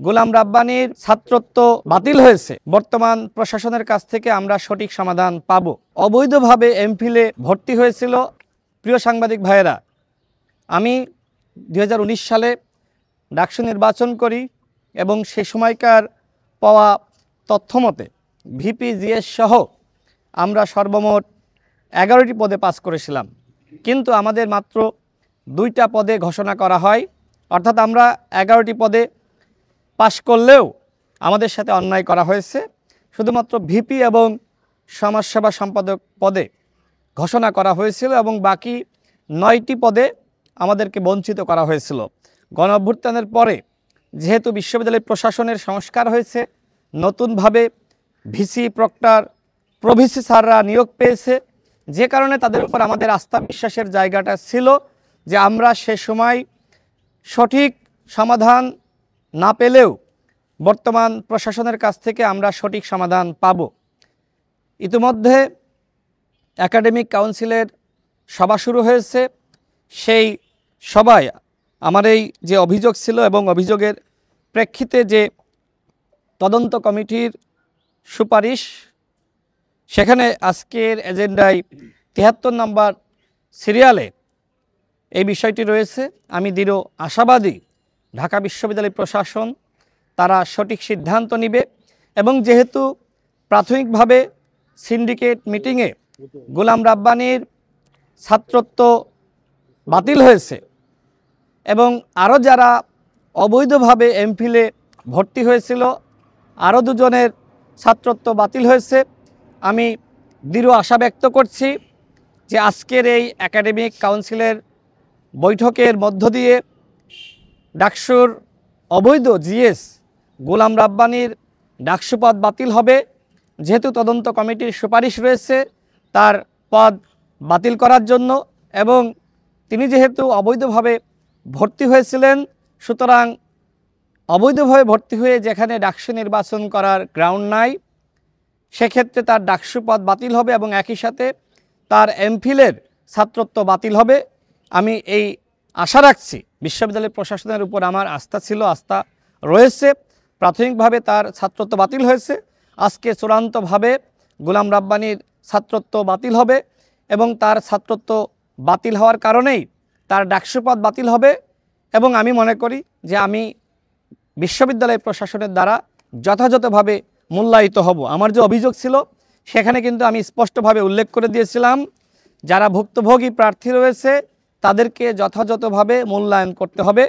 গোলাম রাব্বানীর ছাত্রত্ব বাতিল হয়েছে। বর্তমান প্রশাসনের কাছ থেকে আমরা সঠিক সমাধান পাব। অবৈধভাবে এমফিলে ভর্তি হয়েছিল। প্রিয় সাংবাদিক ভাইয়েরা, আমি 2019 সালে ডাকসু নির্বাচন করি এবং সে সময়কার পাওয়া তথ্যমতে ভিপি জিএস সহ আমরা সর্বমোট 11টি পদে পাস করেছিলাম, কিন্তু আমাদের মাত্র 2টা পদে ঘোষণা করা হয়। অর্থাৎ আমরা 11টি পদে পাশ করলেও আমাদের সাথে অন্যায় করা হয়েছে। শুধুমাত্র ভিপি এবং সমাজসেবা সম্পাদক পদে ঘোষণা করা হয়েছিল এবং বাকি 9টি পদে আমাদেরকে বঞ্চিত করা হয়েছিল। গণঅভ্যুত্থানের পরে যেহেতু বিশ্ববিদ্যালয় প্রশাসনের সংস্কার হয়েছে, নতুনভাবে ভিসি প্রক্টর প্রভিসি স্যাররা নিয়োগ পেয়েছে, যে কারণে তাদের উপর আমাদের আস্থা বিশ্বাসের জায়গাটা ছিল যে আমরা সে সময় সঠিক সমাধান না পেলেও বর্তমান প্রশাসনের কাছ থেকে আমরা সঠিক সমাধান পাব। ইতিমধ্যে একাডেমিক কাউন্সিলের সভা শুরু হয়েছে। সেই সভায় আমার এই যে অভিযোগ ছিল এবং অভিযোগের প্রেক্ষিতে যে তদন্ত কমিটির সুপারিশ, সেখানে আজকের এজেন্ডায় 73 নম্বর সিরিয়ালে এই বিষয়টি রয়েছে। আমি দৃঢ় আশাবাদী ঢাকা বিশ্ববিদ্যালয় প্রশাসন তারা সঠিক সিদ্ধান্ত নেবে এবং যেহেতু প্রাথমিকভাবে সিন্ডিকেট মিটিংয়ে গোলাম রাব্বানীর ছাত্রত্ব বাতিল হয়েছে এবং আরও যারা অবৈধভাবে এমফিলে ভর্তি হয়েছিল আরও 2 জনের ছাত্রত্ব বাতিল হয়েছে, আমি দৃঢ় আশা ব্যক্ত করছি যে আজকের এই একাডেমিক কাউন্সিলের বৈঠকের মধ্য দিয়ে ডাকসুর অবৈধ জিএস গোলাম রাব্বানীর ডাকসু পদ বাতিল হবে। যেহেতু তদন্ত কমিটির সুপারিশ রয়েছে তার পদ বাতিল করার জন্য এবং তিনি যেহেতু অবৈধভাবে ভর্তি হয়েছিলেন, সুতরাং অবৈধভাবে ভর্তি হয়ে যেখানে ডাকসু নির্বাচন করার গ্রাউন্ড নাই, সেক্ষেত্রে তার ডাকসু পদ বাতিল হবে এবং একই সাথে তার এমফিলের ছাত্রত্ব বাতিল হবে। আমি এই আশা রাখছি, বিশ্ববিদ্যালয় প্রশাসনের উপর আমার আস্থা ছিল, আস্থা রয়েছে। প্রাথমিকভাবে তার ছাত্রত্ব বাতিল হয়েছে, আজকে চূড়ান্তভাবে গোলাম রাব্বানীর ছাত্রত্ব বাতিল হবে এবং তার ছাত্রত্ব বাতিল হওয়ার কারণেই তার ডাকসু পদ বাতিল হবে এবং আমি মনে করি যে আমি বিশ্ববিদ্যালয় প্রশাসনের দ্বারা যথাযথভাবে মূল্যায়িত হব। আমার যে অভিযোগ ছিল সেখানে কিন্তু আমি স্পষ্টভাবে উল্লেখ করে দিয়েছিলাম, যারা ভুক্তভোগী প্রার্থী রয়েছে তাদেরকে যথাযথভাবে মূল্যায়ন করতে হবে।